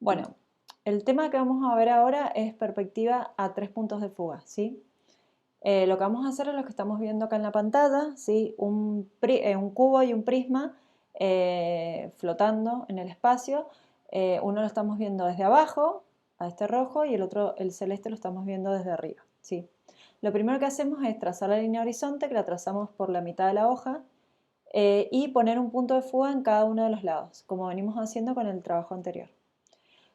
Bueno, el tema que vamos a ver ahora es perspectiva a 3 puntos de fuga, ¿sí? Lo que vamos a hacer es lo que estamos viendo acá en la pantalla, ¿sí? Un cubo y un prisma flotando en el espacio. Uno lo estamos viendo desde abajo, a este rojo, y el otro, el celeste, lo estamos viendo desde arriba, ¿sí? Lo primero que hacemos es trazar la línea horizonte, que la trazamos por la mitad de la hoja, y poner un punto de fuga en cada uno de los lados, como venimos haciendo con el trabajo anterior.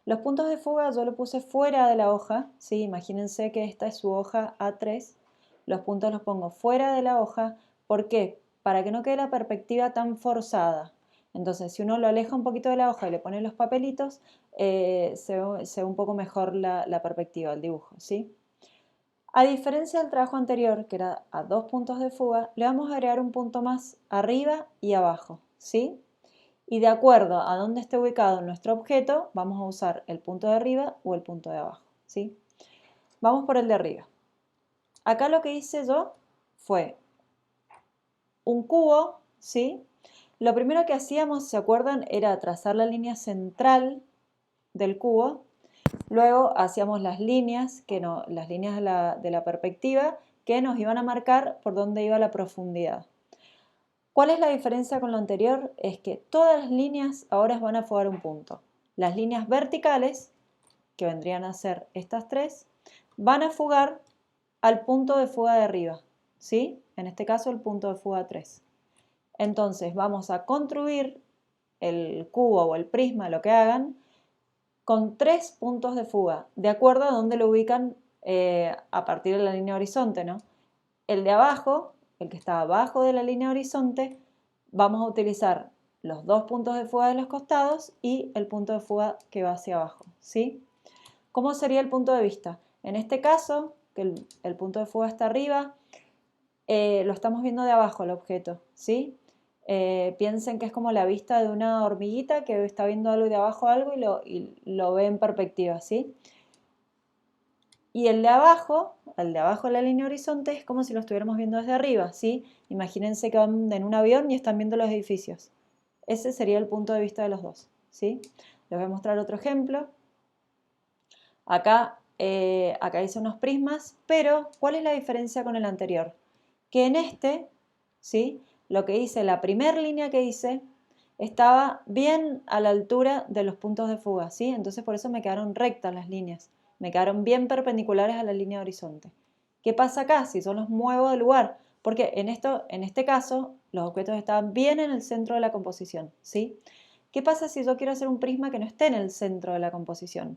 Los puntos de fuga yo lo puse fuera de la hoja, ¿sí? Imagínense que esta es su hoja A3. Los puntos los pongo fuera de la hoja. ¿Por qué? Para que no quede la perspectiva tan forzada. Entonces, si uno lo aleja un poquito de la hoja y le pone los papelitos, se ve un poco mejor la perspectiva, el dibujo, ¿sí? A diferencia del trabajo anterior, que era a 2 puntos de fuga, le vamos a agregar un punto más arriba y abajo, ¿sí? Y de acuerdo a dónde esté ubicado nuestro objeto, vamos a usar el punto de arriba o el punto de abajo, ¿sí? Vamos por el de arriba. Acá lo que hice yo fue un cubo, ¿sí? Lo primero que hacíamos, ¿se acuerdan? Era trazar la línea central del cubo. Luego hacíamos las líneas, las líneas de la perspectiva, que nos iban a marcar por dónde iba la profundidad. ¿Cuál es la diferencia con lo anterior? Es que todas las líneas ahora van a fugar un punto. Las líneas verticales, que vendrían a ser estas tres, van a fugar al punto de fuga de arriba, ¿sí? En este caso el punto de fuga 3. Entonces vamos a construir el cubo o el prisma, lo que hagan, con 3 puntos de fuga, de acuerdo a dónde lo ubican a partir de la línea horizonte, ¿no? El de abajo, el que está abajo de la línea horizonte, vamos a utilizar los 2 puntos de fuga de los costados y el punto de fuga que va hacia abajo, ¿sí? ¿Cómo sería el punto de vista? En este caso, que el punto de fuga está arriba, lo estamos viendo de abajo el objeto, ¿sí? Piensen que es como la vista de una hormiguita que está viendo algo de abajo algo y lo ve en perspectiva, ¿sí? Y el de abajo de la línea horizonte, es como si lo estuviéramos viendo desde arriba, ¿sí? Imagínense que van en un avión y están viendo los edificios. Ese sería el punto de vista de los dos, ¿sí? Les voy a mostrar otro ejemplo. Acá hice unos prismas, pero ¿cuál es la diferencia con el anterior? Que en este, ¿sí? Lo que hice, la primera línea que hice, estaba bien a la altura de los puntos de fuga, ¿sí? Entonces por eso me quedaron rectas las líneas, me quedaron bien perpendiculares a la línea de horizonte. ¿Qué pasa acá si yo los muevo de lugar? Porque en este caso, los objetos estaban bien en el centro de la composición, ¿sí? ¿Qué pasa si yo quiero hacer un prisma que no esté en el centro de la composición?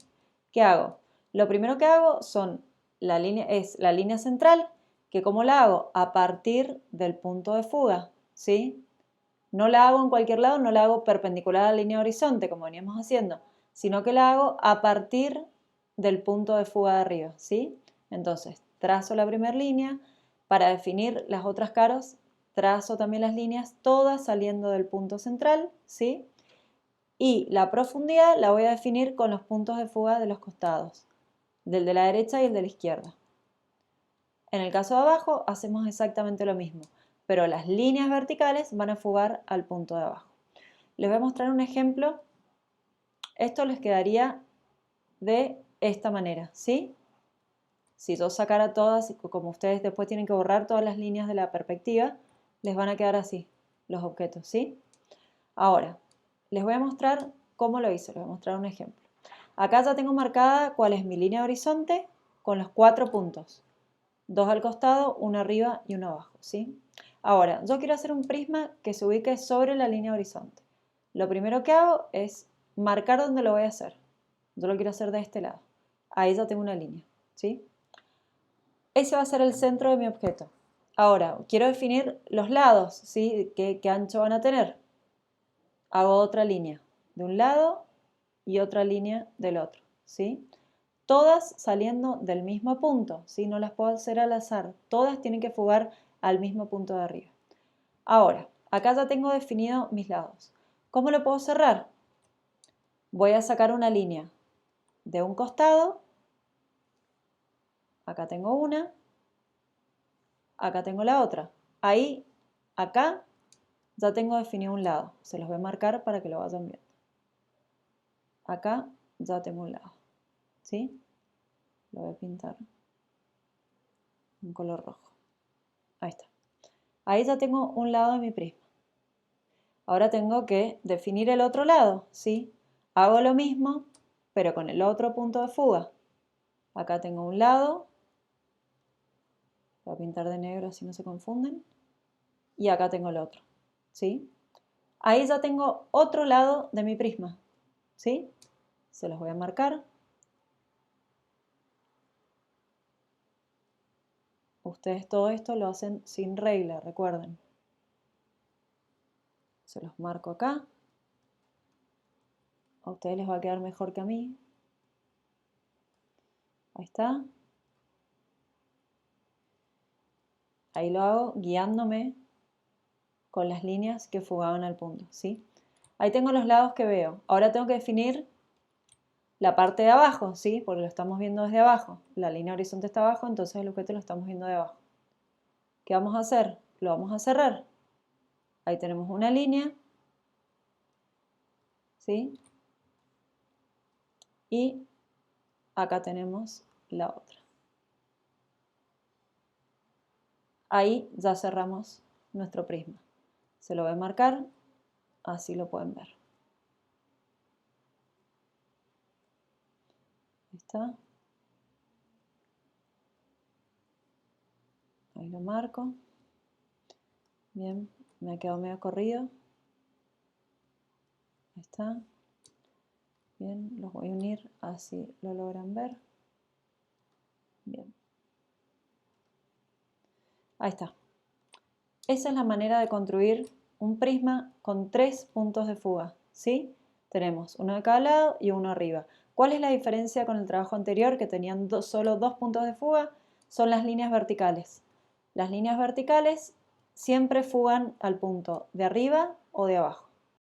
¿Qué hago? Lo primero que hago es la línea central, que ¿cómo la hago? A partir del punto de fuga, ¿sí? No la hago en cualquier lado, no la hago perpendicular a la línea horizonte, como veníamos haciendo, sino que la hago a partir del punto de fuga de arriba, ¿sí? Entonces, trazo la primera línea, para definir las otras caras, trazo también las líneas, todas saliendo del punto central, ¿sí? Y la profundidad la voy a definir con los puntos de fuga de los costados, del de la derecha y el de la izquierda. En el caso de abajo hacemos exactamente lo mismo, pero las líneas verticales van a fugar al punto de abajo. Les voy a mostrar un ejemplo. Esto les quedaría de esta manera, ¿sí? Si yo sacara todas, como ustedes después tienen que borrar todas las líneas de la perspectiva, les van a quedar así los objetos, ¿sí? Ahora, les voy a mostrar cómo lo hice, les voy a mostrar un ejemplo. Acá ya tengo marcada cuál es mi línea de horizonte con los 4 puntos. 2 al costado, uno arriba y uno abajo, ¿sí? Ahora, yo quiero hacer un prisma que se ubique sobre la línea horizonte. Lo primero que hago es marcar dónde lo voy a hacer. Yo lo quiero hacer de este lado. Ahí ya tengo una línea, ¿sí? Ese va a ser el centro de mi objeto. Ahora, quiero definir los lados, ¿sí? ¿Qué ancho van a tener? Hago otra línea de un lado y otra línea del otro, ¿sí? Todas saliendo del mismo punto, ¿sí? No las puedo hacer al azar, todas tienen que fugar al mismo punto de arriba. Ahora, acá ya tengo definido mis lados. ¿Cómo lo puedo cerrar? Voy a sacar una línea de un costado, acá tengo una, acá tengo la otra. Ahí, acá, ya tengo definido un lado. Se los voy a marcar para que lo vayan viendo. Acá ya tengo un lado, ¿sí? Lo voy a pintar en color rojo. Ahí está. Ahí ya tengo un lado de mi prisma. Ahora tengo que definir el otro lado, ¿sí? Hago lo mismo, pero con el otro punto de fuga. Acá tengo un lado. Voy a pintar de negro así no se confunden. Y acá tengo el otro, ¿sí? Ahí ya tengo otro lado de mi prisma, ¿sí? Se los voy a marcar. Ustedes todo esto lo hacen sin regla, recuerden. Se los marco acá. A ustedes les va a quedar mejor que a mí. Ahí está. Ahí lo hago guiándome con las líneas que fugaban al punto, ¿sí? Ahí tengo los lados que veo. Ahora tengo que definir la parte de abajo, ¿sí? Porque lo estamos viendo desde abajo. La línea horizonte está abajo, entonces el objeto lo estamos viendo de abajo. ¿Qué vamos a hacer? Lo vamos a cerrar. Ahí tenemos una línea, ¿sí? Y acá tenemos la otra. Ahí ya cerramos nuestro prisma. Se lo voy a marcar, así lo pueden ver. Ahí está. Ahí lo marco. Bien, me ha quedado medio corrido. Ahí está. Bien, los voy a unir, así lo logran ver. Bien. Ahí está. Esa es la manera de construir un prisma con 3 puntos de fuga, ¿sí? Tenemos uno de cada lado y uno arriba. ¿Cuál es la diferencia con el trabajo anterior que tenían solo 2 puntos de fuga? Son las líneas verticales. Las líneas verticales siempre fugan al punto de arriba o de abajo.